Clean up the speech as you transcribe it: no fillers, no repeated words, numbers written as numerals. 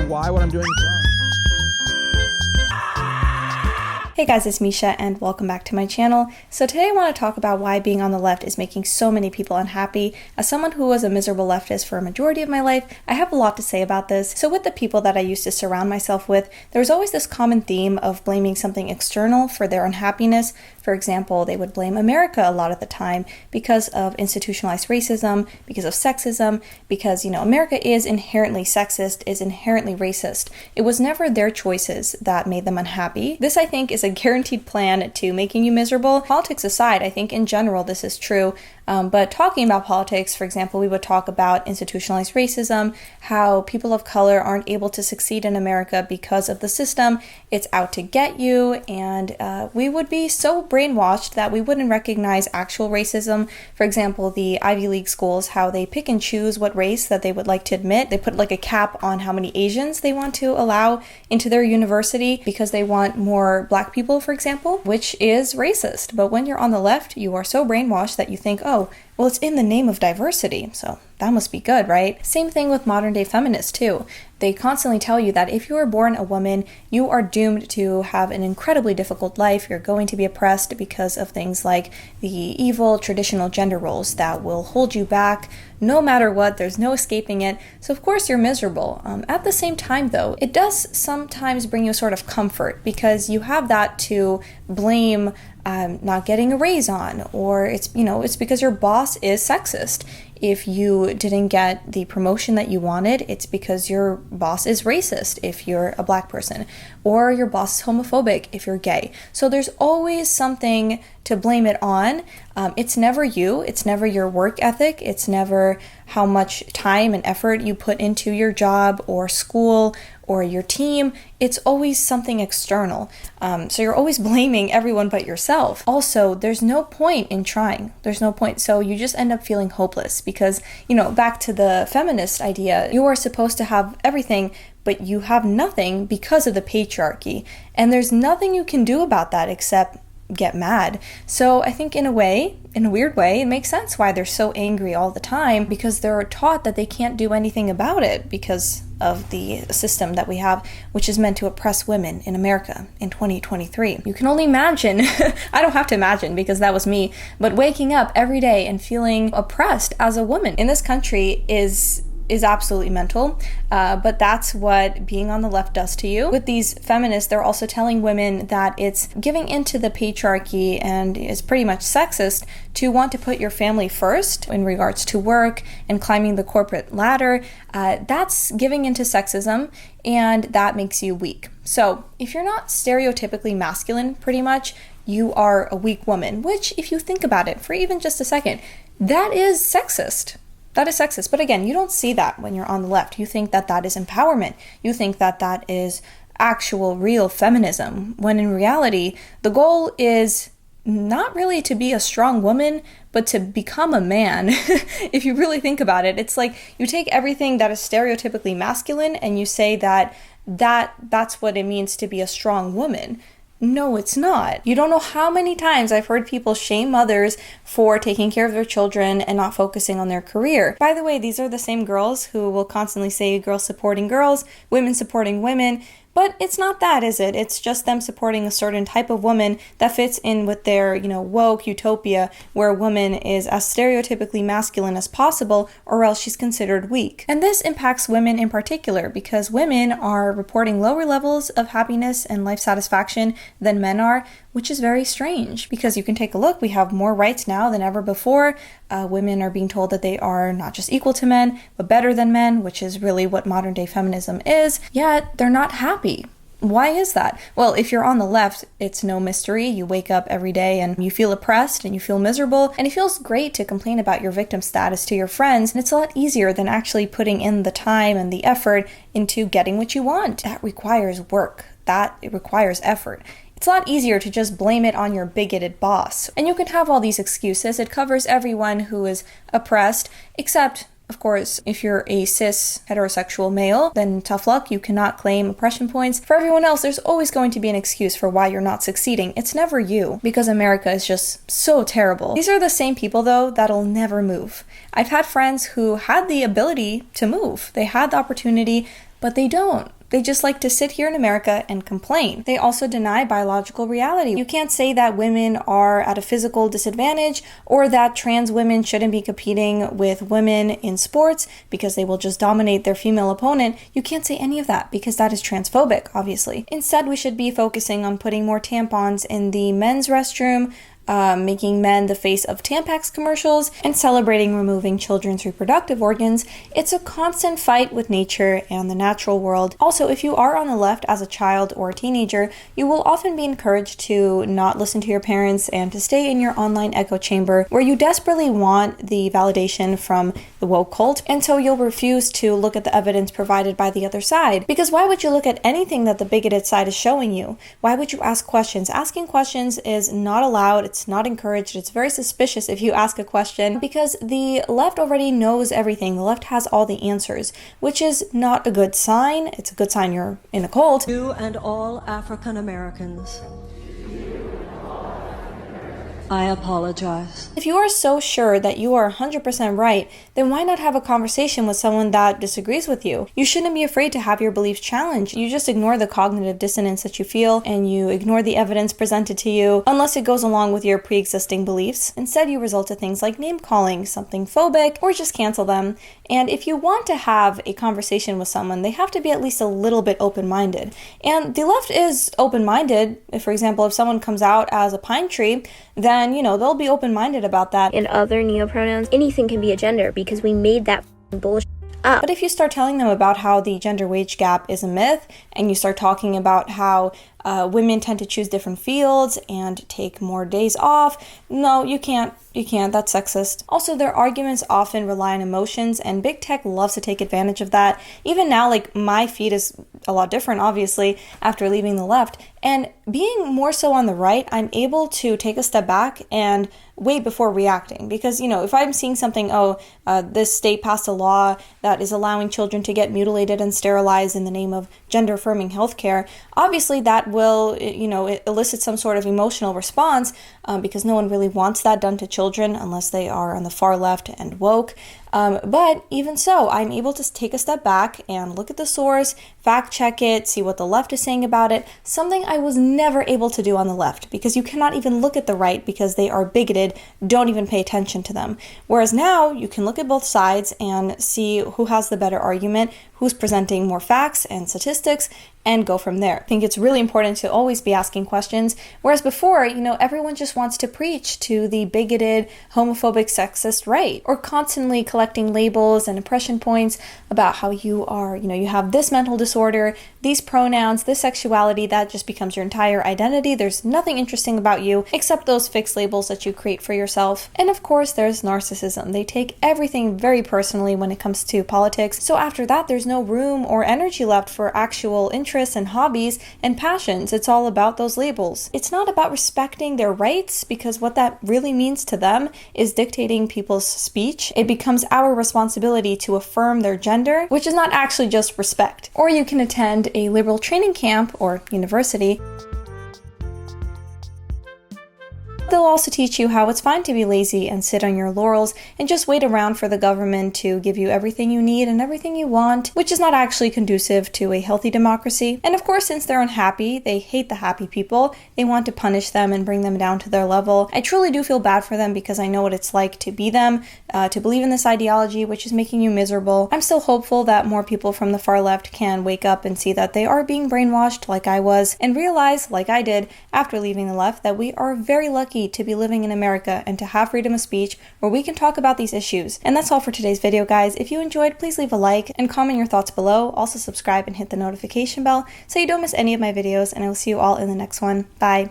why what I'm doing is wrong. Hey guys, it's Misha and welcome back to my channel. So today I want to talk about why being on the left is making so many people unhappy. As someone who was a miserable leftist for a majority of my life, I have a lot to say about this. So with the people that I used to surround myself with, there was always this common theme of blaming something external for their unhappiness. For example, they would blame America a lot of the time because of institutionalized racism, because of sexism, because, America is inherently sexist, is inherently racist. It was never their choices that made them unhappy. This, I think, is a guaranteed plan to making you miserable. Politics aside, I think in general this is true. But talking about politics, for example, we would talk about institutionalized racism, how people of color aren't able to succeed in America because of the system. It's out to get you, and we would be so brainwashed that we wouldn't recognize actual racism. For example, the Ivy League schools, how they pick and choose what race that they would like to admit. They put like a cap on how many Asians they want to allow into their university because they want more black people, for example, which is racist. But when you're on the left, you are so brainwashed that you think, oh, well, it's in the name of diversity, so that must be good, right? Same thing with modern day feminists too. They constantly tell you that if you are born a woman, you are doomed to have an incredibly difficult life. You're going to be oppressed because of things like the evil traditional gender roles that will hold you back no matter what. There's no escaping it. So of course you're miserable. At the same time though, it does sometimes bring you a sort of comfort because you have that to blame not getting a raise on, or it's because your boss is sexist. If you didn't get the promotion that you wanted, it's because your boss is racist if you're a black person, or your boss is homophobic if you're gay. So there's always something to blame it on. It's never you. It's never your work ethic. It's never how much time and effort you put into your job or school or your team. It's always something external. So you're always blaming everyone but yourself. Also, there's no point in trying. There's no point. So you just end up feeling hopeless because, back to the feminist idea, you are supposed to have everything, but you have nothing because of the patriarchy. And there's nothing you can do about that except get mad. So I think in a weird way, it makes sense why they're so angry all the time, because they're taught that they can't do anything about it because of the system that we have, which is meant to oppress women in America in 2023. You can only imagine, I don't have to imagine because that was me, but waking up every day and feeling oppressed as a woman in this country is absolutely mental, but that's what being on the left does to you. With these feminists, they're also telling women that it's giving into the patriarchy and is pretty much sexist to want to put your family first in regards to work and climbing the corporate ladder. That's giving into sexism, and that makes you weak. So if you're not stereotypically masculine, pretty much, you are a weak woman, which if you think about it for even just a second, that is sexist. That is sexist. But again, you don't see that when you're on the left. You think that that is empowerment. You think that that is actual, real feminism, when in reality, the goal is not really to be a strong woman, but to become a man. If you really think about it, it's like you take everything that is stereotypically masculine and you say that's what it means to be a strong woman. No, it's not. You don't know how many times I've heard people shame mothers for taking care of their children and not focusing on their career. By the way, these are the same girls who will constantly say girls supporting girls, women supporting women. But it's not that, is it? It's just them supporting a certain type of woman that fits in with their, woke utopia where a woman is as stereotypically masculine as possible or else she's considered weak. And this impacts women in particular because women are reporting lower levels of happiness and life satisfaction than men are, which is very strange because you can take a look. We have more rights now than ever before. Women are being told that they are not just equal to men, but better than men, which is really what modern day feminism is. Yet they're not happy. Why is that? Well, if you're on the left, it's no mystery. You wake up every day and you feel oppressed and you feel miserable, and it feels great to complain about your victim status to your friends, and it's a lot easier than actually putting in the time and the effort into getting what you want. That requires work. It requires effort. It's a lot easier to just blame it on your bigoted boss. And you can have all these excuses. It covers everyone who is oppressed, except, of course, if you're a cis heterosexual male, then tough luck, you cannot claim oppression points. For everyone else, there's always going to be an excuse for why you're not succeeding. It's never you, because America is just so terrible. These are the same people, though, that'll never move. I've had friends who had the ability to move. They had the opportunity, but they don't. They just like to sit here in America and complain. They also deny biological reality. You can't say that women are at a physical disadvantage or that trans women shouldn't be competing with women in sports because they will just dominate their female opponent. You can't say any of that because that is transphobic, obviously. Instead, we should be focusing on putting more tampons in the men's restroom, making men the face of Tampax commercials, and celebrating removing children's reproductive organs. It's a constant fight with nature and the natural world. Also, if you are on the left as a child or a teenager, you will often be encouraged to not listen to your parents and to stay in your online echo chamber where you desperately want the validation from the woke cult, and so you'll refuse to look at the evidence provided by the other side. Because why would you look at anything that the bigoted side is showing you? Why would you ask questions? Asking questions is not allowed. It's not encouraged. It's very suspicious if you ask a question because the left already knows everything. The left has all the answers, which is not a good sign. It's a good sign you're in a cult. You and all African Americans, I apologize. If you are so sure that you are 100% right, then why not have a conversation with someone that disagrees with you? You shouldn't be afraid to have your beliefs challenged. You just ignore the cognitive dissonance that you feel and you ignore the evidence presented to you unless it goes along with your pre-existing beliefs. Instead, you resort to things like name-calling, something phobic, or just cancel them. And if you want to have a conversation with someone, they have to be at least a little bit open-minded. And the left is open-minded. For example, if someone comes out as a pine tree, then, they'll be open-minded about that. And other neopronouns, anything can be a gender because we made that bullshit up. But if you start telling them about how the gender wage gap is a myth, and you start talking about how women tend to choose different fields and take more days off, no, you can't. That's sexist. Also, their arguments often rely on emotions, and big tech loves to take advantage of that. Even now, my feed is a lot different, obviously, after leaving the left. And being more so on the right, I'm able to take a step back and wait before reacting. Because, if I'm seeing something, this state passed a law that is allowing children to get mutilated and sterilized in the name of gender-affirming healthcare, obviously that will, it elicit some sort of emotional response because no one really wants that done to children unless they are on the far left and woke. But even so, I'm able to take a step back and look at the source, fact check it, see what the left is saying about it, something I was never able to do on the left because you cannot even look at the right because they are bigoted, don't even pay attention to them. Whereas now you can look at both sides and see who has the better argument, who's presenting more facts and statistics, and go from there. I think it's really important to always be asking questions, whereas before, everyone just wants to preach to the bigoted, homophobic, sexist right, or constantly collecting labels and impression points about how you are, you have this mental disorder, these pronouns, this sexuality, that just becomes your entire identity. There's nothing interesting about you except those fixed labels that you create for yourself. And of course, there's narcissism. They take everything very personally when it comes to politics. So after that, there's no room or energy left for actual interests and hobbies and passions. It's all about those labels. It's not about respecting their rights, because what that really means to them is dictating people's speech. It becomes our responsibility to affirm their gender, which is not actually just respect. Or you can attend a liberal training camp or university. They'll also teach you how it's fine to be lazy and sit on your laurels and just wait around for the government to give you everything you need and everything you want, which is not actually conducive to a healthy democracy. And of course, since they're unhappy, they hate the happy people, they want to punish them and bring them down to their level. I truly do feel bad for them because I know what it's like to be them, to believe in this ideology, which is making you miserable. I'm still hopeful that more people from the far left can wake up and see that they are being brainwashed like I was, and realize, like I did after leaving the left, that we are very lucky to be living in America and to have freedom of speech where we can talk about these issues. And that's all for today's video, guys. If you enjoyed, please leave a like and comment your thoughts below. Also subscribe and hit the notification bell so you don't miss any of my videos, and I will see you all in the next one. Bye.